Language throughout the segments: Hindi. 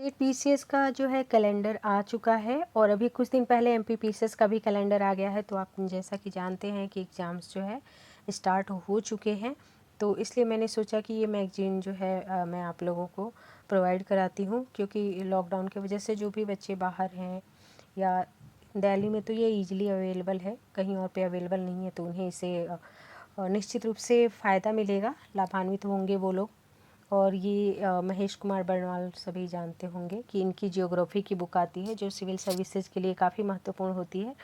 स्टेट पीसीएस का जो है कैलेंडर आ चुका है और अभी कुछ दिन पहले एमपी पीसीएस का भी कैलेंडर आ गया है। तो आप जैसा कि जानते हैं कि एग्ज़ाम्स जो है स्टार्ट हो चुके हैं, तो इसलिए मैंने सोचा कि ये मैगज़ीन जो है मैं आप लोगों को प्रोवाइड कराती हूँ, क्योंकि लॉकडाउन की वजह से जो भी बच्चे बाहर हैं या दिल्ली में तो ये ईजिली अवेलेबल है, कहीं और पे अवेलेबल नहीं है, तो उन्हें इसे निश्चित रूप से फ़ायदा मिलेगा, लाभान्वित होंगे वो लोग। और ये महेश कुमार बर्नवाल सभी जानते होंगे कि इनकी जियोग्राफी की बुक आती है जो सिविल सर्विसेज के लिए काफ़ी महत्वपूर्ण होती है।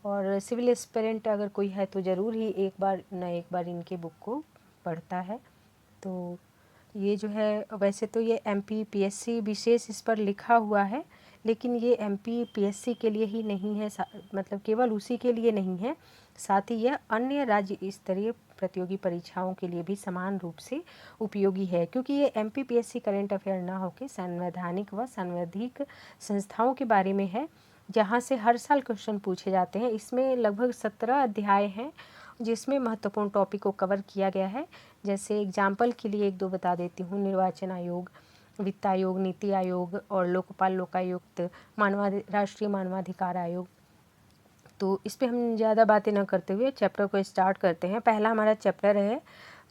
और सिविल एस्पिरेंट अगर कोई है तो ज़रूर ही एक बार इनके बुक को पढ़ता है। तो ये जो है, वैसे तो ये एमपी पीएससी विशेष इस पर लिखा हुआ है, लेकिन ये एमपी पीएससी के लिए ही नहीं है, मतलब केवल उसी के लिए नहीं है, साथ ही यह अन्य राज्य स्तरीय प्रतियोगी परीक्षाओं के लिए भी समान रूप से उपयोगी है, क्योंकि ये एमपी पीएससी करंट अफेयर ना होकर संवैधानिक व संवैधानिक संस्थाओं के बारे में है, जहाँ से हर साल क्वेश्चन पूछे जाते हैं। इसमें लगभग 17 अध्याय हैं जिसमें महत्वपूर्ण टॉपिक को कवर किया गया है। जैसे एग्जाम्पल के लिए एक दो बता देती हूँ: निर्वाचन आयोग, वित्त आयोग, नीति आयोग और लोकपाल लोकायुक्त, राष्ट्रीय मानवाधिकार आयोग। तो इस पे हम ज़्यादा बातें न करते हुए चैप्टर को स्टार्ट करते हैं। पहला हमारा चैप्टर है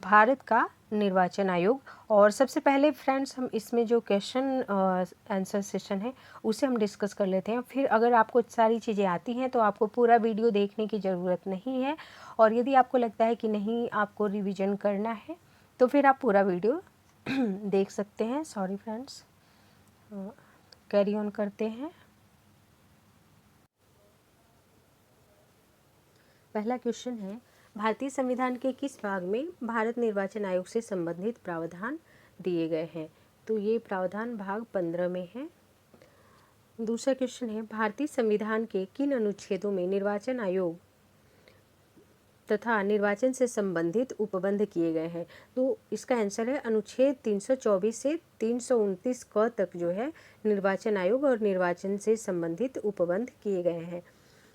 भारत का निर्वाचन आयोग। और सबसे पहले फ्रेंड्स, हम इसमें जो क्वेश्चन आंसर सेशन है उसे हम डिस्कस कर लेते हैं। फिर अगर आपको सारी चीज़ें आती हैं तो आपको पूरा वीडियो देखने की ज़रूरत नहीं है, और यदि आपको लगता है कि नहीं आपको रिवीजन करना है तो फिर आप पूरा वीडियो देख सकते हैं। सॉरी फ्रेंड्स, कैरी ऑन करते हैं। पहला क्वेश्चन है, भारतीय संविधान के किस भाग में भारत निर्वाचन आयोग से संबंधित प्रावधान दिए गए हैं? तो ये प्रावधान भाग 15 में है। दूसरा क्वेश्चन है, भारतीय संविधान के किन अनुच्छेदों में निर्वाचन आयोग तथा निर्वाचन से संबंधित उपबंध किए गए हैं? तो इसका आंसर है अनुच्छेद 324 से 329 क तक जो है निर्वाचन आयोग और निर्वाचन से संबंधित उपबंध किए गए हैं।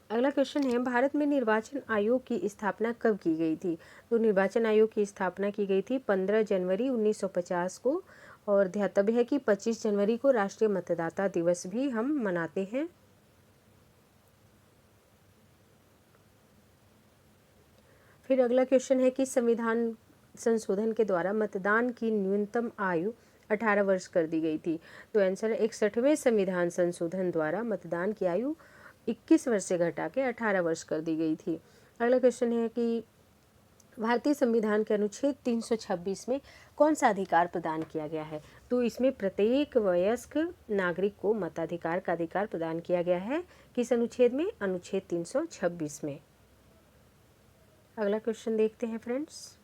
अगला क्वेश्चन है, भारत में निर्वाचन आयोग की स्थापना कब की गई थी? तो निर्वाचन आयोग की स्थापना की गई थी 15 जनवरी 1950 को, और ध्यातव्य है कि 25 जनवरी को राष्ट्रीय मतदाता दिवस भी हम मनाते हैं। फिर अगला क्वेश्चन है कि संविधान संशोधन के द्वारा मतदान की न्यूनतम आयु 18 वर्ष कर दी गई थी। तो आंसर है 61वें संविधान संशोधन द्वारा मतदान की आयु 21 वर्ष से घटा के 18 वर्ष कर दी गई थी। अगला क्वेश्चन है कि भारतीय संविधान के अनुच्छेद 326 में कौन सा अधिकार प्रदान किया गया है? तो इसमें प्रत्येक वयस्क नागरिक को मताधिकार का अधिकार प्रदान किया गया है। किस अनुच्छेद में? अनुच्छेद 326 में। अगला क्वेश्चन देखते हैं फ्रेंड्स,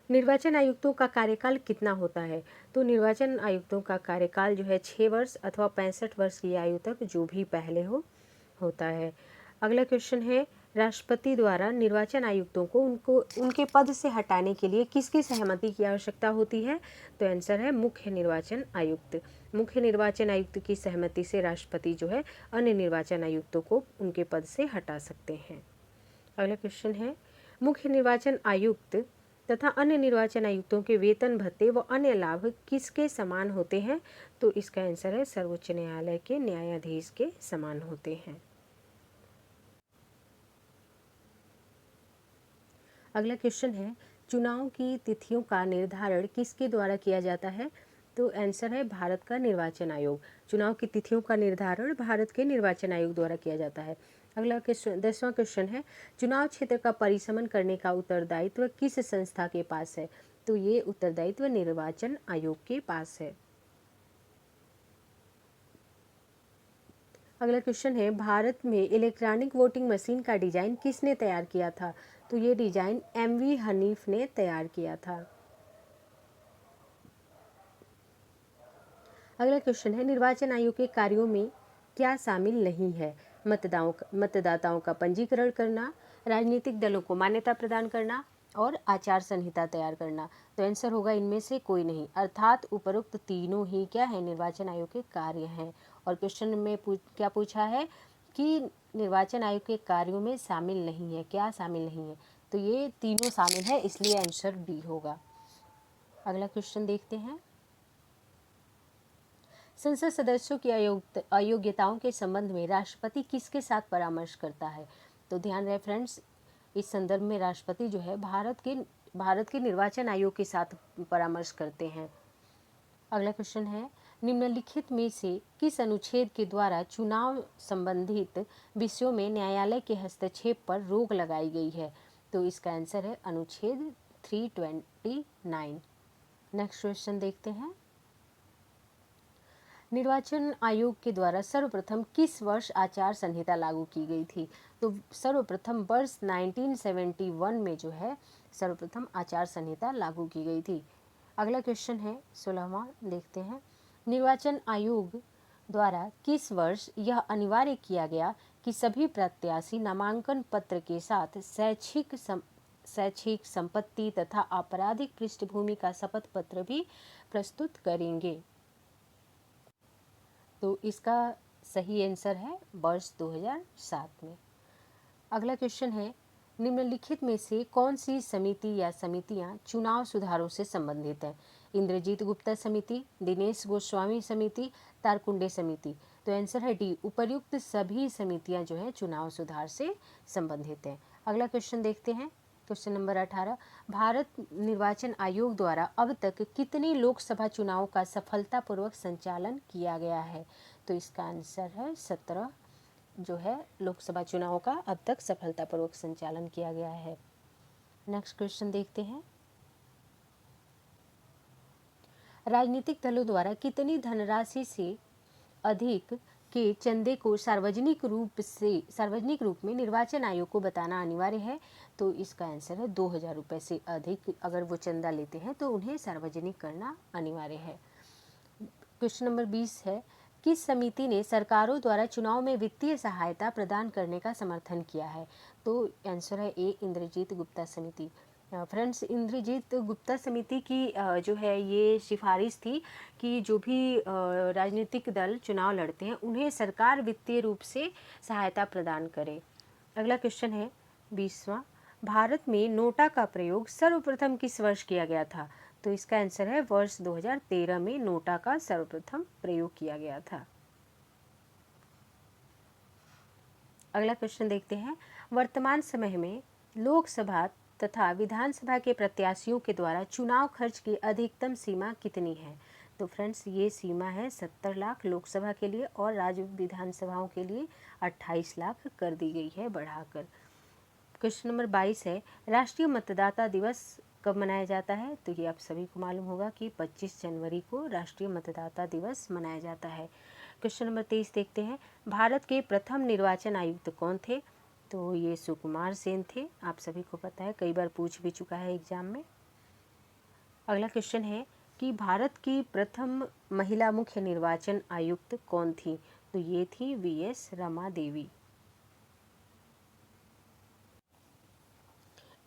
निर्वाचन आयुक्तों का कार्यकाल कितना होता है? तो निर्वाचन आयुक्तों का कार्यकाल जो है 6 वर्ष अथवा 65 वर्ष की आयु तक, जो भी पहले होता है। अगला क्वेश्चन है, राष्ट्रपति द्वारा निर्वाचन आयुक्तों को उनके पद से हटाने के लिए किसकी सहमति की आवश्यकता होती है? तो आंसर है मुख्य निर्वाचन आयुक्त। मुख्य निर्वाचन आयुक्त की सहमति से राष्ट्रपति जो है अन्य निर्वाचन आयुक्तों को उनके पद से हटा सकते हैं। अगला क्वेश्चन है, मुख्य निर्वाचन आयुक्त तथा अन्य निर्वाचन आयुक्तों के वेतन भत्ते व अन्य लाभ किसके समान होते हैं? तो इसका आंसर है सर्वोच्च न्यायालय के न्यायाधीश के समान होते हैं। अगला क्वेश्चन है, चुनाव की तिथियों का निर्धारण किसके द्वारा किया जाता है? तो आंसर है भारत का निर्वाचन आयोग। चुनाव की तिथियों का निर्धारण भारत के निर्वाचन आयोग द्वारा किया जाता है। अगला क्वेश्चन 10वां क्वेश्चन है, चुनाव क्षेत्र का परिसमन करने का उत्तरदायित्व किस संस्था के पास है? तो ये उत्तरदायित्व निर्वाचन आयोग के पास है। अगला क्वेश्चन है, भारत में इलेक्ट्रॉनिक वोटिंग मशीन का डिजाइन किसने तैयार किया था? तो ये डिजाइन एमवी हनीफ ने तैयार किया था। अगला क्वेश्चन है, निर्वाचन आयोग के कार्यों में क्या शामिल नहीं है? मतदाताओं का पंजीकरण करना, राजनीतिक दलों को मान्यता प्रदान करना और आचार संहिता तैयार करना। तो आंसर होगा इनमें से कोई नहीं, अर्थात उपरोक्त तीनों ही क्या है? निर्वाचन आयोग के कार्य हैं। और क्वेश्चन में क्या पूछा है कि निर्वाचन आयोग के कार्यों में शामिल नहीं है, क्या शामिल नहीं है? तो ये तीनों शामिल है, इसलिए आंसर डी होगा। अगला क्वेश्चन देखते हैं, संसद सदस्यों की अयोग्यताओं के संबंध में राष्ट्रपति किसके साथ परामर्श करता है? तो ध्यान रहे फ्रेंड्स, इस संदर्भ में राष्ट्रपति जो है भारत के निर्वाचन आयोग के साथ परामर्श करते हैं। अगला क्वेश्चन है, निम्नलिखित में से किस अनुच्छेद के द्वारा चुनाव संबंधित विषयों में न्यायालय के हस्तक्षेप पर रोक लगाई गई है? तो इसका आंसर है अनुच्छेद 329। नेक्स्ट क्वेश्चन देखते हैं, निर्वाचन आयोग के द्वारा सर्वप्रथम किस वर्ष आचार संहिता लागू की गई थी? तो सर्वप्रथम वर्ष 1971 में जो है सर्वप्रथम आचार संहिता लागू की गई थी। अगला क्वेश्चन है 16वां, देखते हैं, निर्वाचन आयोग द्वारा किस वर्ष यह अनिवार्य किया गया कि सभी प्रत्याशी नामांकन पत्र के साथ शैक्षिक संपत्ति तथा आपराधिक पृष्ठभूमि का शपथ पत्र भी प्रस्तुत करेंगे? तो इसका सही आंसर है वर्ष 2007 में। अगला क्वेश्चन है, निम्नलिखित में से कौन सी समिति या समितियां चुनाव सुधारों से संबंधित है? इंद्रजीत गुप्ता समिति, दिनेश गोस्वामी समिति, तारकुंडे समिति। तो आंसर है डी, उपर्युक्त सभी समितियां जो है चुनाव सुधार से संबंधित है। अगला क्वेश्चन देखते हैं, क्वेश्चन नंबर 18, भारत निर्वाचन आयोग द्वारा अब तक कितने लोकसभा चुनाव का सफलतापूर्वक संचालन किया गया है? तो इसका आंसर है 17 जो है लोकसभा चुनाव का अब तक सफलतापूर्वक संचालन किया गया है। नेक्स्ट क्वेश्चन देखते हैं, राजनीतिक दलों द्वारा कितनी धनराशि से अधिक के चंदे को सार्वजनिक रूप में निर्वाचन आयोग को बताना अनिवार्य है? तो इसका आंसर है 2000 रुपये से अधिक अगर वो चंदा लेते हैं तो उन्हें सार्वजनिक करना अनिवार्य है। क्वेश्चन नंबर 20 है, किस समिति ने सरकारों द्वारा चुनाव में वित्तीय सहायता प्रदान करने का समर्थन किया है? तो आंसर है ए, इंद्रजीत गुप्ता समिति। फ्रेंड्स, इंद्रजीत गुप्ता समिति की जो है ये सिफारिश थी कि जो भी राजनीतिक दल चुनाव लड़ते हैं उन्हें सरकार वित्तीय रूप से सहायता प्रदान करे। अगला क्वेश्चन है 20वां, भारत में नोटा का प्रयोग सर्वप्रथम किस वर्ष किया गया था? तो इसका आंसर है वर्ष 2013 में नोटा का सर्वप्रथम प्रयोग किया गया था। अगला क्वेश्चन देखते हैं, वर्तमान समय में लोकसभा तथा विधानसभा के प्रत्याशियों के द्वारा चुनाव खर्च की अधिकतम सीमा कितनी है? तो फ्रेंड्स, ये सीमा है 70 लाख लोकसभा के लिए और राज्य विधानसभाओं के लिए 28 लाख कर दी गई है बढ़ाकर। क्वेश्चन नंबर 22 है, राष्ट्रीय मतदाता दिवस कब मनाया जाता है? तो ये आप सभी को मालूम होगा कि 25 जनवरी को राष्ट्रीय मतदाता दिवस मनाया जाता है। क्वेश्चन नंबर 23 देखते हैं, भारत के प्रथम निर्वाचन आयुक्त कौन थे? तो ये सुकुमार सेन थे, आप सभी को पता है, कई बार पूछ भी चुका है एग्जाम में। अगला क्वेश्चन है कि भारत की प्रथम महिला मुख्य निर्वाचन आयुक्त कौन थी? तो ये थी वीएस रमा देवी।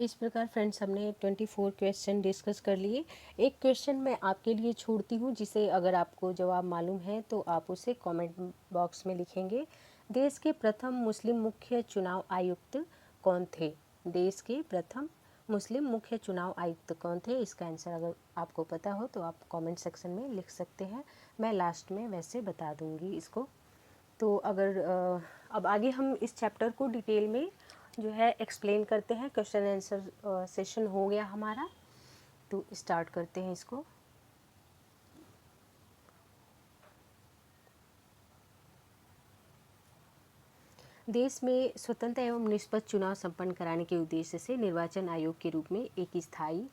इस प्रकार फ्रेंड्स हमने 24 क्वेश्चन डिस्कस कर लिए। एक क्वेश्चन मैं आपके लिए छोड़ती हूँ जिसे अगर आपको जवाब मालूम है तो आप उसे कमेंट बॉक्स में लिखेंगे। देश के प्रथम मुस्लिम मुख्य चुनाव आयुक्त कौन थे? देश के प्रथम मुस्लिम मुख्य चुनाव आयुक्त कौन थे? इसका आंसर अगर आपको पता हो तो आप कमेंट सेक्शन में लिख सकते हैं, मैं लास्ट में वैसे बता दूंगी इसको। तो अगर अब आगे हम इस चैप्टर को डिटेल में जो है एक्सप्लेन करते हैं। क्वेश्चन आंसर सेशन हो गया हमारा, तो स्टार्ट करते हैं इसको। देश में स्वतंत्र एवं निष्पक्ष चुनाव संपन्न कराने के उद्देश्य से निर्वाचन आयोग के रूप में एक स्थायी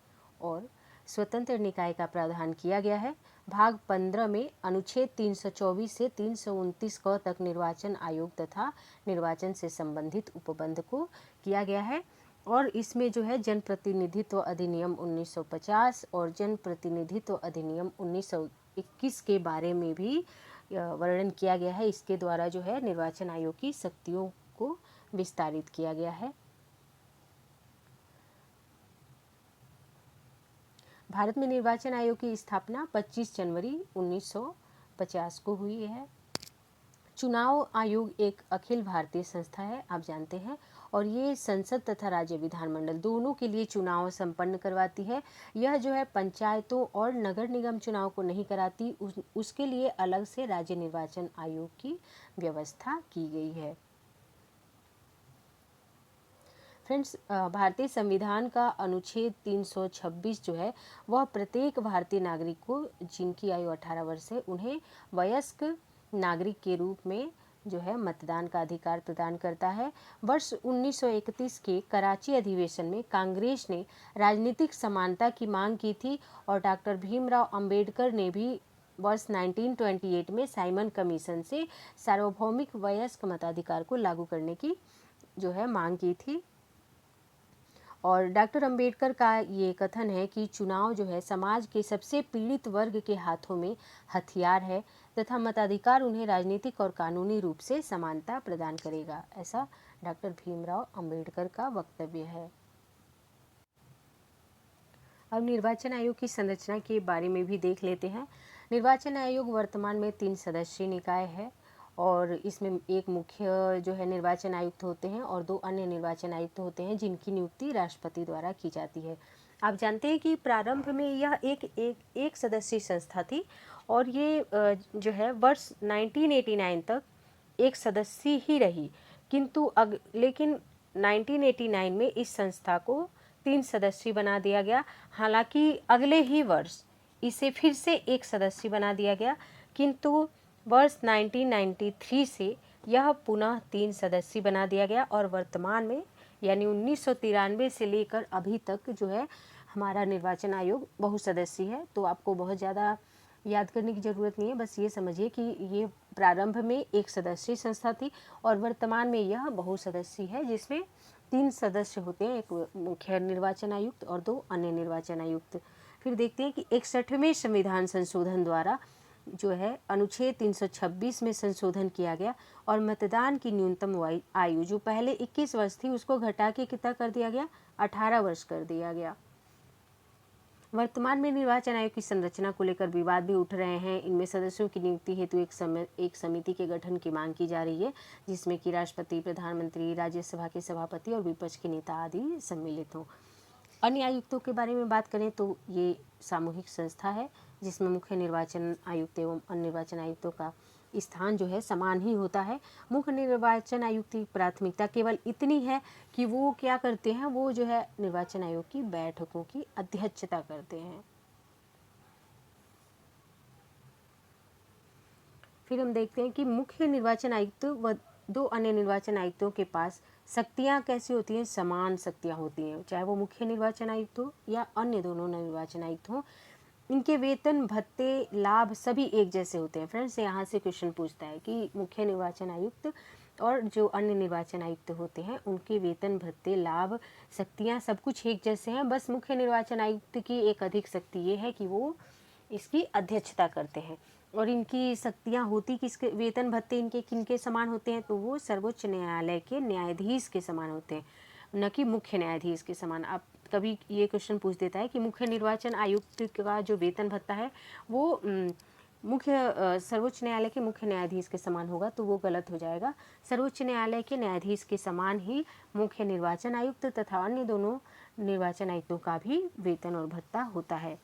और स्वतंत्र निकाय का प्रावधान किया गया है। भाग 15 में अनुच्छेद 324 से 329 क तक निर्वाचन आयोग तथा निर्वाचन से संबंधित उपबंध को किया गया है और इसमें जो है जनप्रतिनिधित्व अधिनियम 1950 और जनप्रतिनिधित्व अधिनियम 1921 के बारे में भी वर्णन किया गया है। इसके द्वारा जो है निर्वाचन आयोग की शक्तियों को विस्तारित किया गया है। भारत में निर्वाचन आयोग की स्थापना 25 जनवरी 1950 को हुई है। चुनाव आयोग एक अखिल भारतीय संस्था है, आप जानते हैं, और ये संसद तथा राज्य विधानमंडल दोनों के लिए चुनाव संपन्न करवाती है। यह जो है पंचायतों और नगर निगम चुनाव को नहीं कराती, उसके लिए अलग से राज्य निर्वाचन आयोग की व्यवस्था की गई है। फ्रेंड्स, भारतीय संविधान का अनुच्छेद 326 जो है वह प्रत्येक भारतीय नागरिक को जिनकी आयु 18 वर्ष है उन्हें वयस्क नागरिक के रूप में जो है मतदान का अधिकार प्रदान करता है। वर्ष 1931 के कराची अधिवेशन में कांग्रेस ने राजनीतिक समानता की मांग की थी और डॉक्टर भीमराव अंबेडकर ने भी वर्ष 1928 में साइमन कमीशन से सार्वभौमिक वयस्क मताधिकार को लागू करने की जो है मांग की थी। और डॉक्टर अंबेडकर का ये कथन है कि चुनाव जो है समाज के सबसे पीड़ित वर्ग के हाथों में हथियार है तथा मताधिकार उन्हें राजनीतिक और कानूनी रूप से समानता प्रदान करेगा, ऐसा डॉक्टर भीमराव अंबेडकर का वक्तव्य है। अब निर्वाचन आयोग की संरचना के बारे में भी देख लेते हैं। निर्वाचन आयोग वर्तमान में 3 सदस्यीय निकाय है और इसमें एक मुख्य जो है निर्वाचन आयुक्त होते हैं और 2 अन्य निर्वाचन आयुक्त होते हैं जिनकी नियुक्ति राष्ट्रपति द्वारा की जाती है। आप जानते हैं कि प्रारंभ में यह एक सदस्यीय संस्था थी और ये जो है वर्ष 1989 तक एक सदस्य ही रही, किंतु लेकिन 1989 में इस संस्था को 3 सदस्यीय बना दिया गया। हालांकि अगले ही वर्ष इसे फिर से एक सदस्यीय बना दिया गया, किंतु वर्ष 1993 से यह पुनः 3 सदस्यीय बना दिया गया और वर्तमान में यानी 1993 से लेकर अभी तक जो है हमारा निर्वाचन आयोग बहुसदस्यीय है। तो आपको बहुत ज़्यादा याद करने की ज़रूरत नहीं है, बस ये समझिए कि ये प्रारंभ में एक सदस्यीय संस्था थी और वर्तमान में यह बहुसदस्यीय है जिसमें 3 सदस्य होते हैं, एक मुख्य निर्वाचन आयुक्त और 2 अन्य निर्वाचन आयुक्त। फिर देखते हैं कि 61वें संविधान संशोधन द्वारा जो है अनुच्छेद 326 में संशोधन किया गया और मतदान की न्यूनतम आयु जो पहले 21 वर्ष थी उसको घटा के कितना कर दिया गया, 18 वर्ष कर दिया गया। वर्तमान में निर्वाचन आयोग की संरचना को लेकर विवाद भी उठ रहे हैं। इनमें सदस्यों की नियुक्ति हेतु एक समिति के गठन की मांग की जा रही है जिसमें कि राष्ट्रपति, प्रधानमंत्री, राज्यसभा के सभापति और विपक्ष के नेता आदि सम्मिलित हों। अन्य आयुक्तों के बारे में बात करें तो ये सामूहिक संस्था है जिसमें मुख्य निर्वाचन आयुक्त एवं अन्य निर्वाचन आयुक्तों का स्थान जो है समान ही होता है। मुख्य निर्वाचन आयुक्त की प्राथमिकता केवल इतनी है कि वो क्या करते हैं, वो जो है निर्वाचन आयोग की बैठकों की अध्यक्षता करते हैं। फिर हम देखते हैं कि मुख्य निर्वाचन आयुक्त व 2 अन्य निर्वाचन आयुक्तों के पास शक्तियां कैसी होती हैं, समान शक्तियां होती हैं, चाहे वो मुख्य निर्वाचन आयुक्त हो या अन्य दोनों निर्वाचन आयुक्त हो। इनके वेतन, भत्ते, लाभ सभी एक जैसे होते हैं। फ्रेंड्स, यहाँ से क्वेश्चन पूछता है कि मुख्य निर्वाचन आयुक्त और जो अन्य निर्वाचन आयुक्त होते हैं उनके वेतन, भत्ते, लाभ, शक्तियाँ सब कुछ एक जैसे हैं। बस मुख्य निर्वाचन आयुक्त की एक अधिक शक्ति ये है कि वो इसकी अध्यक्षता करते हैं और इनकी शक्तियाँ होती किसके, वेतन भत्ते इनके किनके समान होते हैं, तो वो सर्वोच्च न्यायालय के न्यायाधीश के समान होते हैं, न कि मुख्य न्यायाधीश के समान। आप कभी ये क्वेश्चन पूछ देता है कि मुख्य निर्वाचन आयुक्त का जो वेतन भत्ता है वो सर्वोच्च न्यायालय के मुख्य न्यायाधीश के समान होगा, तो वो गलत हो जाएगा। सर्वोच्च न्यायालय के न्यायाधीश के समान ही मुख्य निर्वाचन आयुक्त तथा अन्य दोनों निर्वाचन आयुक्तों का भी वेतन और भत्ता होता है।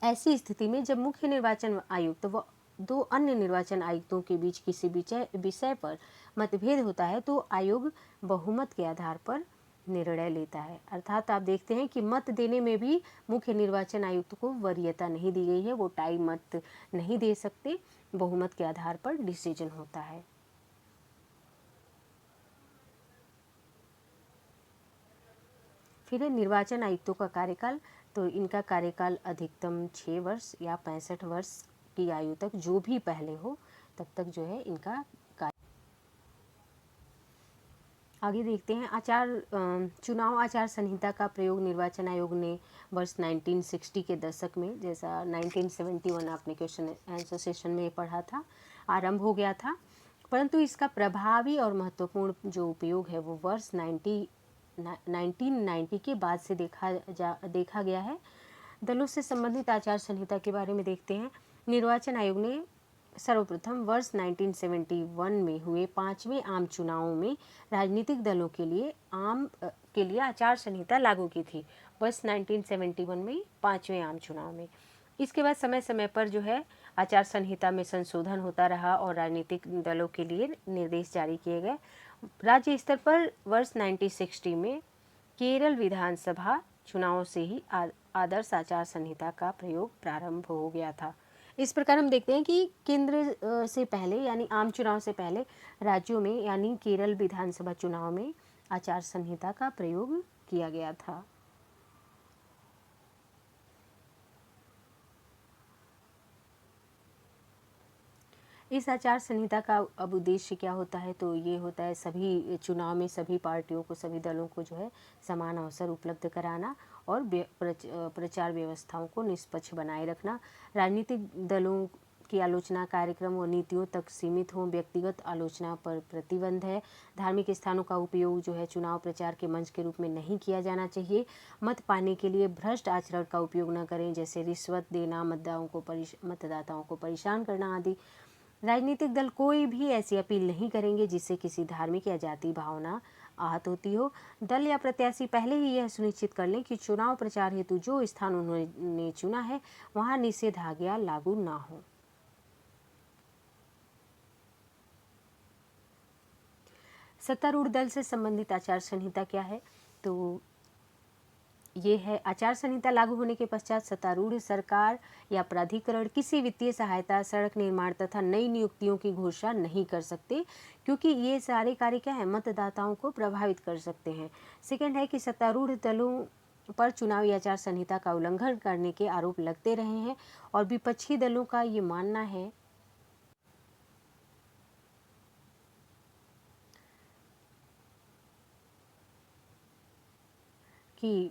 ऐसी स्थिति में जब मुख्य निर्वाचन आयुक्त व 2 अन्य निर्वाचन आयुक्तों के बीच किसी विषय पर मतभेद होता है तो आयोग बहुमत के आधार पर निर्णय लेता है। अर्थात आप देखते हैं कि मत देने में भी मुख्य निर्वाचन आयुक्त को वरीयता नहीं दी गई है, वो टाई मत नहीं दे सकते, बहुमत के आधार पर डिसीजन होता है। फिर है निर्वाचन आयुक्तों का कार्यकाल। तो इनका कार्यकाल अधिकतम 6 वर्ष या 65 वर्ष की आयु तक, जो भी पहले हो तब तक जो है इनका कार्य। आगे देखते हैं चुनाव आचार संहिता का प्रयोग निर्वाचन आयोग ने वर्ष 1960 के दशक में, जैसा 1971 आपने क्वेश्चन आंसर सेशन में पढ़ा था, आरंभ हो गया था, परंतु इसका प्रभावी और महत्वपूर्ण जो उपयोग है वो वर्ष 1990 के बाद से देखा गया है। दलों से संबंधित आचार संहिता के बारे में देखते हैं। निर्वाचन आयोग ने सर्वप्रथम वर्ष 1971 में हुए 5वें आम चुनावों में राजनीतिक दलों के लिए आचार संहिता लागू की थी। वर्ष 1971 में 5वें आम चुनाव में। इसके बाद समय समय पर जो है आचार संहिता में संशोधन होता रहा और राजनीतिक दलों के लिए निर्देश जारी किए गए। राज्य स्तर पर वर्ष 1960 में केरल विधानसभा चुनावों से ही आदर्श आचार संहिता का प्रयोग प्रारंभ हो गया था। इस प्रकार हम देखते हैं कि केंद्र से पहले यानी आम चुनाव से पहले राज्यों में यानी केरल विधानसभा चुनाव में आचार संहिता का प्रयोग किया गया था। इस आचार संहिता का अब उद्देश्य क्या होता है, तो ये होता है सभी चुनाव में सभी पार्टियों को, सभी दलों को जो है समान अवसर उपलब्ध कराना और प्रचार व्यवस्थाओं को निष्पक्ष बनाए रखना। राजनीतिक दलों की आलोचना कार्यक्रम और नीतियों तक सीमित हों, व्यक्तिगत आलोचना पर प्रतिबंध है। धार्मिक स्थानों का उपयोग जो है चुनाव प्रचार के मंच के रूप में नहीं किया जाना चाहिए। मत पाने के लिए भ्रष्ट आचरण का उपयोग न करें, जैसे रिश्वत देना, मतदाताओं को परेशान करना आदि। राजनीतिक दल कोई भी ऐसी अपील नहीं करेंगे जिससे किसी धार्मिक या जाति भावना आहत होती हो। दल या प्रत्याशी पहले ही यह सुनिश्चित कर लें कि चुनाव प्रचार हेतु जो स्थान उन्होंने चुना है वहां निषेधाज्ञा लागू ना हो। सत्तारूढ़ दल से संबंधित आचार संहिता क्या है, तो ये है आचार संहिता लागू होने के पश्चात सत्तारूढ़ सरकार या प्राधिकरण किसी वित्तीय सहायता, सड़क निर्माण तथा नई नियुक्तियों की घोषणा नहीं कर सकते, क्योंकि ये सारे कार्य क्या है मतदाताओं को प्रभावित कर सकते हैं। सेकंड है कि सत्तारूढ़ दलों पर चुनावी आचार संहिता का उल्लंघन करने के आरोप लगते रहे हैं और विपक्षी दलों का ये मानना है कि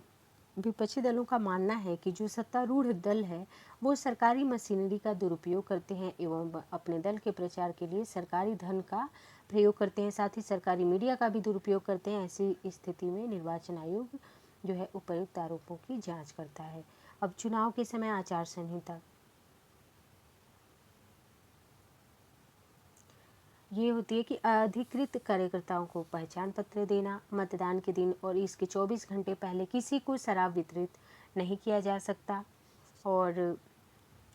विपक्षी दलों का मानना है कि जो सत्तारूढ़ दल है वो सरकारी मशीनरी का दुरुपयोग करते हैं एवं अपने दल के प्रचार के लिए सरकारी धन का प्रयोग करते हैं, साथ ही सरकारी मीडिया का भी दुरुपयोग करते हैं। ऐसी स्थिति में निर्वाचन आयोग जो है उपयुक्त आरोपों की जांच करता है। अब चुनाव के समय आचार संहिता ये होती है कि अधिकृत कार्यकर्ताओं को पहचान पत्र देना, मतदान के दिन और इसके 24 घंटे पहले किसी को शराब वितरित नहीं किया जा सकता और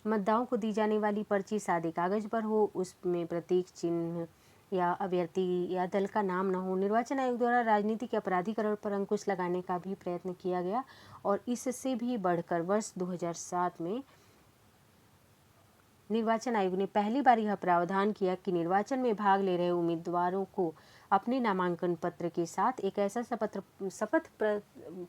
मतदाताओं को दी जाने वाली पर्ची सादे कागज पर हो, उसमें प्रतीक चिन्ह या अभ्यर्थी या दल का नाम न हो। निर्वाचन आयोग द्वारा राजनीतिक अपराधीकरण पर अंकुश लगाने का भी प्रयत्न किया गया और इससे भी बढ़कर वर्ष 2007 में निर्वाचन आयोग ने पहली बार यह प्रावधान किया कि निर्वाचन में भाग ले रहे उम्मीदवारों को अपने नामांकन पत्र के साथ एक ऐसा शपथ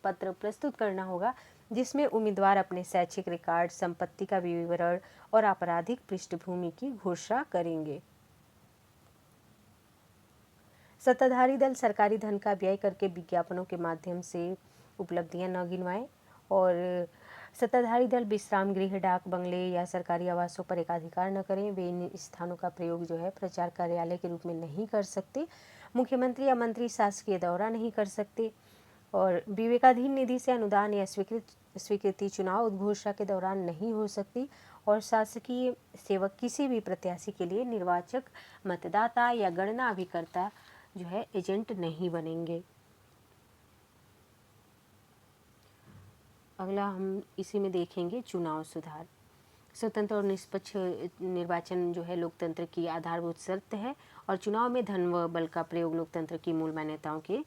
पत्र प्रस्तुत करना होगा जिसमें उम्मीदवार अपने शैक्षिक रिकॉर्ड, संपत्ति का विवरण और आपराधिक पृष्ठभूमि की घोषणा करेंगे। सत्ताधारी दल सरकारी धन का व्यय करके विज्ञापनों के माध्यम से उपलब्धियां न गिनवाएं और सत्ताधारी दल विश्राम गृह, डाक बंगले या सरकारी आवासों पर एकाधिकार न करें। वे इन स्थानों का प्रयोग जो है प्रचार कार्यालय के रूप में नहीं कर सकते। मुख्यमंत्री या मंत्री शासकीय दौरा नहीं कर सकते और विवेकाधीन निधि से अनुदान या स्वीकृति चुनाव उद्घोषणा के दौरान नहीं हो सकती और शासकीय सेवक किसी भी प्रत्याशी के लिए निर्वाचक, मतदाता या गणना अभिकर्ता जो है एजेंट नहीं बनेंगे। अगला हम इसी में देखेंगे चुनाव सुधार। स्वतंत्र और निष्पक्ष निर्वाचन जो है लोकतंत्र की आधारभूत शर्त है और चुनाव में धन व बल का प्रयोग लोकतंत्र की मूल मान्यताओं के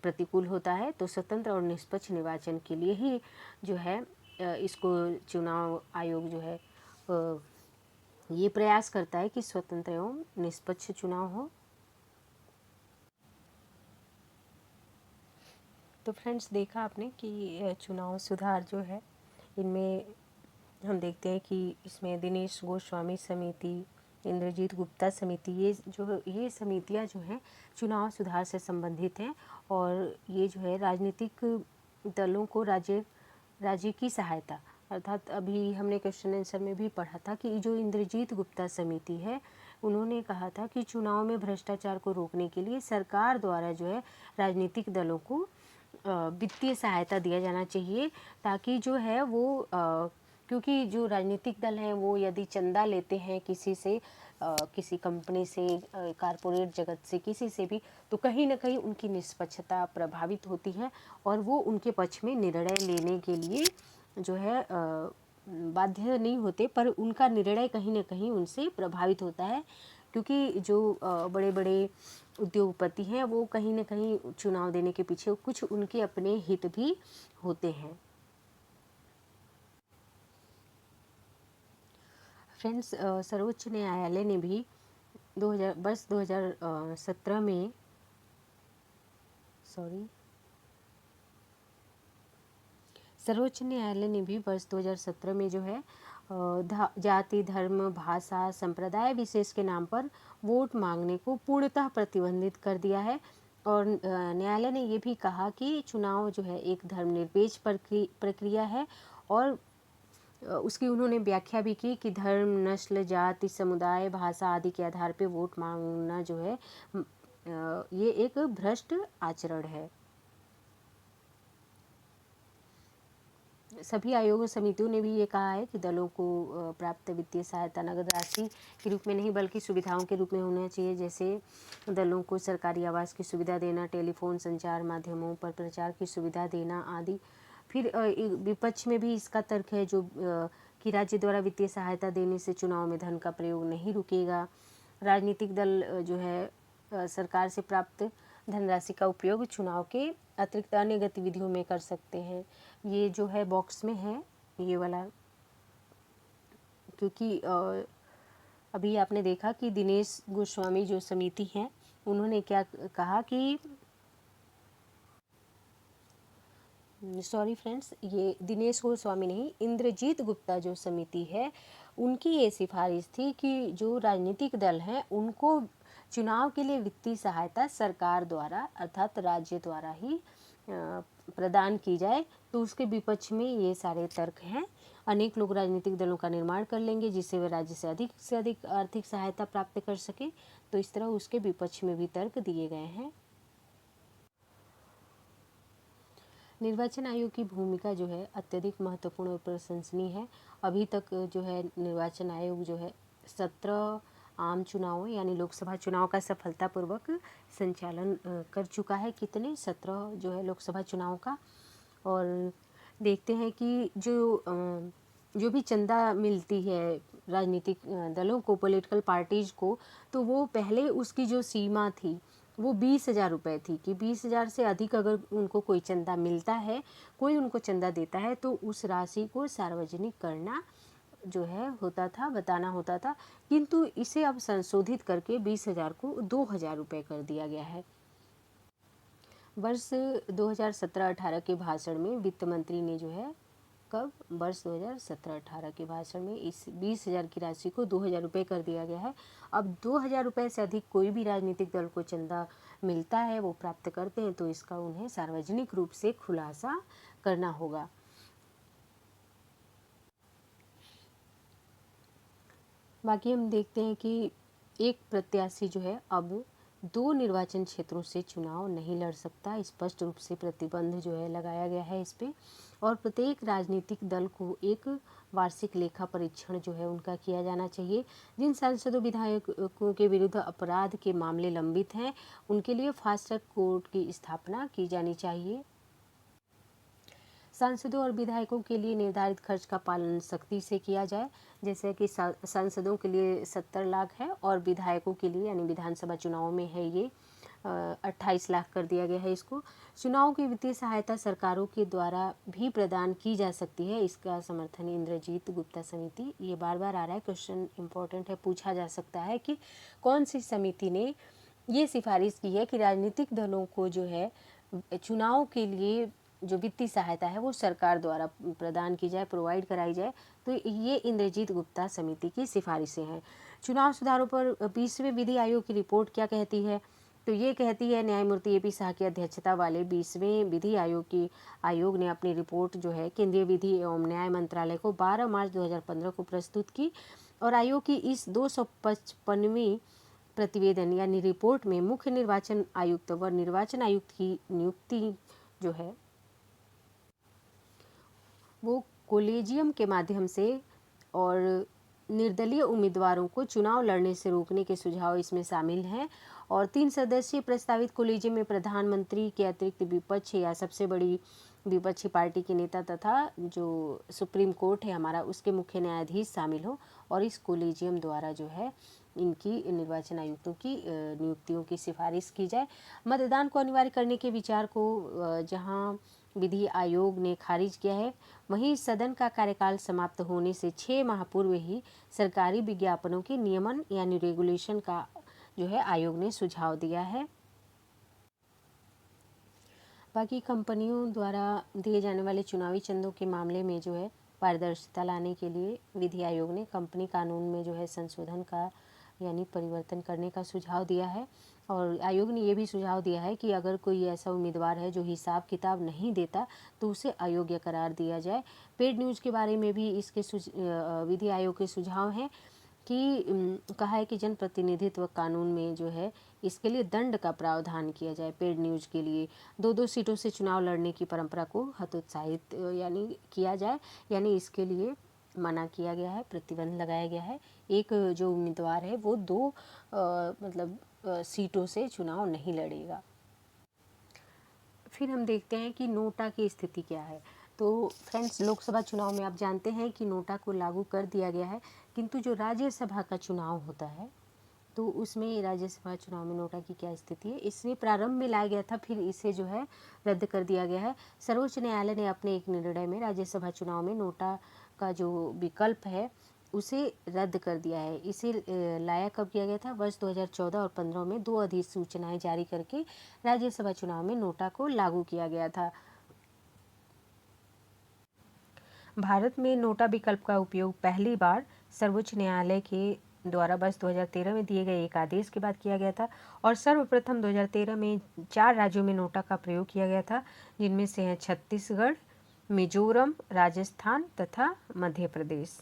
प्रतिकूल होता है। तो स्वतंत्र और निष्पक्ष निर्वाचन के लिए ही जो है इसको चुनाव आयोग जो है ये प्रयास करता है कि स्वतंत्र एवं निष्पक्ष चुनाव हो। तो फ्रेंड्स देखा आपने कि चुनाव सुधार जो है इनमें हम देखते हैं कि इसमें दिनेश गोस्वामी समिति, इंद्रजीत गुप्ता समिति, ये समितियां जो हैं चुनाव सुधार से संबंधित हैं और ये जो है राजनीतिक दलों को राज्य की सहायता, अर्थात अभी हमने क्वेश्चन आंसर में भी पढ़ा था कि जो इंद्रजीत गुप्ता समिति है उन्होंने कहा था कि चुनाव में भ्रष्टाचार को रोकने के लिए सरकार द्वारा जो है राजनीतिक दलों को वित्तीय सहायता दिया जाना चाहिए ताकि जो है वो क्योंकि जो राजनीतिक दल हैं वो यदि चंदा लेते हैं किसी से, किसी कंपनी से, कारपोरेट जगत से, किसी से भी, तो कहीं ना कहीं उनकी निष्पक्षता प्रभावित होती है और वो उनके पक्ष में निर्णय लेने के लिए जो है बाध्य नहीं होते, पर उनका निर्णय कहीं ना कहीं उनसे प्रभावित होता है, क्योंकि जो बड़े बड़े उद्योगपति हैं वो कहीं ना कहीं चुनाव देने के पीछे कुछ उनके अपने हित भी होते हैं। फ्रेंड्स, सर्वोच्च न्यायालय ने भी 2017 में सर्वोच्च न्यायालय ने भी वर्ष 2017 में जो है जाति, धर्म, भाषा, संप्रदाय विशेष के नाम पर वोट मांगने को पूर्णतः प्रतिबंधित कर दिया है। और न्यायालय ने ये भी कहा कि चुनाव जो है एक धर्मनिरपेक्ष प्रक्रिया है, और उसकी उन्होंने व्याख्या भी की कि धर्म, नस्ल, जाति, समुदाय, भाषा आदि के आधार पर वोट मांगना जो है ये एक भ्रष्ट आचरण है। सभी आयोग समितियों ने भी ये कहा है कि दलों को प्राप्त वित्तीय सहायता नगद राशि के रूप में नहीं बल्कि सुविधाओं के रूप में होना चाहिए, जैसे दलों को सरकारी आवास की सुविधा देना, टेलीफोन संचार माध्यमों पर प्रचार की सुविधा देना आदि। फिर विपक्ष में भी इसका तर्क है जो कि राज्य द्वारा वित्तीय सहायता देने से चुनाव में धन का प्रयोग नहीं रुकेगा। राजनीतिक दल जो है सरकार से प्राप्त धनराशि का उपयोग चुनाव के अतिरिक्त अन्य गतिविधियों में कर सकते हैं। ये जो है बॉक्स में है ये वाला, क्योंकि अभी आपने देखा कि दिनेश गोस्वामी जो समिति है उन्होंने क्या कहा कि ये दिनेश गोस्वामी नहीं, इंद्रजीत गुप्ता जो समिति है उनकी ये सिफारिश थी कि जो राजनीतिक दल हैं उनको चुनाव के लिए वित्तीय सहायता सरकार द्वारा अर्थात राज्य द्वारा ही प्रदान की जाए। तो उसके विपक्ष में ये सारे तर्क हैं। अनेक लोग राजनीतिक दलों का निर्माण कर लेंगे जिससे वे राज्य से अधिक आर्थिक सहायता प्राप्त कर सके, तो इस तरह उसके विपक्ष में भी तर्क दिए गए हैं। निर्वाचन आयोग की भूमिका जो है अत्यधिक महत्वपूर्ण और प्रशंसनीय है। अभी तक जो है निर्वाचन आयोग जो है 17 आम चुनावों यानी लोकसभा चुनाव का सफलतापूर्वक संचालन कर चुका है। कितने 17 जो है लोकसभा चुनाव का। और देखते हैं कि जो भी चंदा मिलती है राजनीतिक दलों को, पॉलिटिकल पार्टीज़ को, तो वो पहले उसकी जो सीमा थी वो 20,000 रुपये थी कि 20,000 से अधिक अगर उनको कोई चंदा मिलता है, कोई उनको चंदा देता है, तो उस राशि को सार्वजनिक करना जो है होता था, बताना होता था। किंतु इसे अब संशोधित करके 20,000 को 2,000 रुपये कर दिया गया है। वर्ष 2017-18 के भाषण में वित्त मंत्री ने जो है वर्ष 2017-18 के भाषण में इस 20,000 की राशि को 2,000 रुपये कर दिया गया है। अब 2,000 रुपये से अधिक कोई भी राजनीतिक दल को चंदा मिलता है, वो प्राप्त करते हैं, तो इसका उन्हें सार्वजनिक रूप से खुलासा करना होगा। बाकी हम देखते हैं कि एक प्रत्याशी जो है अब 2 निर्वाचन क्षेत्रों से चुनाव नहीं लड़ सकता। स्पष्ट रूप से प्रतिबंध जो है लगाया गया है इस पे, और प्रत्येक राजनीतिक दल को एक वार्षिक लेखा परीक्षण जो है उनका किया जाना चाहिए। जिन सांसदों विधायकों के विरुद्ध अपराध के मामले लंबित हैं उनके लिए फास्ट ट्रैक कोर्ट की स्थापना की जानी चाहिए। सांसदों और विधायकों के लिए निर्धारित खर्च का पालन सख्ती से किया जाए, जैसे कि सांसदों के लिए 70 लाख है और विधायकों के लिए यानी विधानसभा चुनाव में है ये 28 लाख कर दिया गया है इसको। चुनाव की वित्तीय सहायता सरकारों के द्वारा भी प्रदान की जा सकती है, इसका समर्थन इंद्रजीत गुप्ता समिति, ये बार बार आ रहा है, क्वेश्चन इंपॉर्टेंट है, पूछा जा सकता है कि कौन सी समिति ने ये सिफारिश की है कि राजनीतिक दलों को जो है चुनाव के लिए जो वित्तीय सहायता है वो सरकार द्वारा प्रदान की जाए, प्रोवाइड कराई जाए। तो ये इंद्रजीत गुप्ता समिति की सिफारिशें हैं। चुनाव सुधारों पर 20वें विधि आयोग की रिपोर्ट क्या कहती है? तो ये कहती है, न्यायमूर्ति AP शाह की अध्यक्षता वाले 20वें विधि आयोग ने अपनी रिपोर्ट जो है केंद्रीय विधि एवं न्याय मंत्रालय को 12 मार्च 2015 को प्रस्तुत की, और आयोग की इस 255वीं प्रतिवेदन यानी रिपोर्ट में मुख्य निर्वाचन आयुक्त व निर्वाचन आयुक्त की नियुक्ति जो है वो कोलेजियम के माध्यम से और निर्दलीय उम्मीदवारों को चुनाव लड़ने से रोकने के सुझाव इसमें शामिल हैं। और 3 सदस्यीय प्रस्तावित कोलेजियम में प्रधानमंत्री के अतिरिक्त विपक्ष या सबसे बड़ी विपक्षी पार्टी के नेता तथा जो सुप्रीम कोर्ट है हमारा उसके मुख्य न्यायाधीश शामिल हो, और इस कोलेजियम द्वारा जो है इनकी निर्वाचन आयुक्तों की नियुक्तियों की सिफारिश की जाए। मतदान को अनिवार्य करने के विचार को जहां विधि आयोग ने खारिज किया है, वहीं सदन का कार्यकाल समाप्त होने से 6 माह पूर्व ही सरकारी विज्ञापनों के नियमन यानी रेगुलेशन का जो है आयोग ने सुझाव दिया है। बाकी कंपनियों द्वारा दिए जाने वाले चुनावी चंदों के मामले में जो है पारदर्शिता लाने के लिए विधि आयोग ने कंपनी कानून में जो है संशोधन का यानी परिवर्तन करने का सुझाव दिया है। और आयोग ने ये भी सुझाव दिया है कि अगर कोई ऐसा उम्मीदवार है जो हिसाब किताब नहीं देता तो उसे अयोग्य करार दिया जाए। पेड न्यूज़ के बारे में भी इसके विधि आयोग के सुझाव हैं कि कहा है कि जनप्रतिनिधित्व कानून में जो है इसके लिए दंड का प्रावधान किया जाए। पेड न्यूज़ के लिए 2-2 सीटों से चुनाव लड़ने की परंपरा को हतोत्साहित यानी किया जाए, यानी इसके लिए मना किया गया है, प्रतिबंध लगाया गया है। एक जो उम्मीदवार है वो 2 सीटों से चुनाव नहीं लड़ेगा। फिर हम देखते हैं कि नोटा की स्थिति क्या है। तो फ्रेंड्स, लोकसभा चुनाव में आप जानते हैं कि नोटा को लागू कर दिया गया है, किंतु जो राज्यसभा का चुनाव होता है तो उसमें राज्यसभा चुनाव में नोटा की क्या स्थिति है। इसे प्रारंभ में लाया गया था, फिर इसे जो है रद्द कर दिया गया है। सर्वोच्च न्यायालय ने अपने एक निर्णय में राज्यसभा चुनाव में नोटा का जो विकल्प है उसे रद्द कर दिया है। इसे लाया कब किया गया था? वर्ष 2014 और 15 में 2 अधिसूचनाएं जारी करके राज्यसभा चुनाव में नोटा को लागू किया गया था। भारत में नोटा विकल्प का उपयोग पहली बार सर्वोच्च न्यायालय के द्वारा वर्ष 2013 में दिए गए एक आदेश के बाद किया गया था, और सर्वप्रथम 2013 में 4 राज्यों में नोटा का प्रयोग किया गया था, जिनमें से हैं छत्तीसगढ़, मिजोरम, राजस्थान तथा मध्य प्रदेश।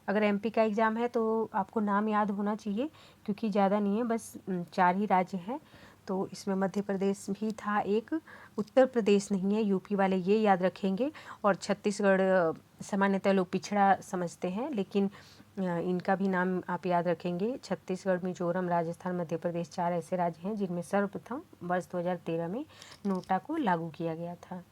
अगर एमपी का एग्ज़ाम है तो आपको नाम याद होना चाहिए, क्योंकि ज़्यादा नहीं है, बस 4 ही राज्य हैं। तो इसमें मध्य प्रदेश भी था एक, उत्तर प्रदेश नहीं है, यूपी वाले ये याद रखेंगे। और छत्तीसगढ़ सामान्यतः लोग पिछड़ा समझते हैं, लेकिन इनका भी नाम आप याद रखेंगे। छत्तीसगढ़, मिजोरम, राजस्थान, मध्य प्रदेश 4 ऐसे राज्य हैं जिनमें सर्वप्रथम वर्ष 2013 में नोटा को लागू किया गया था।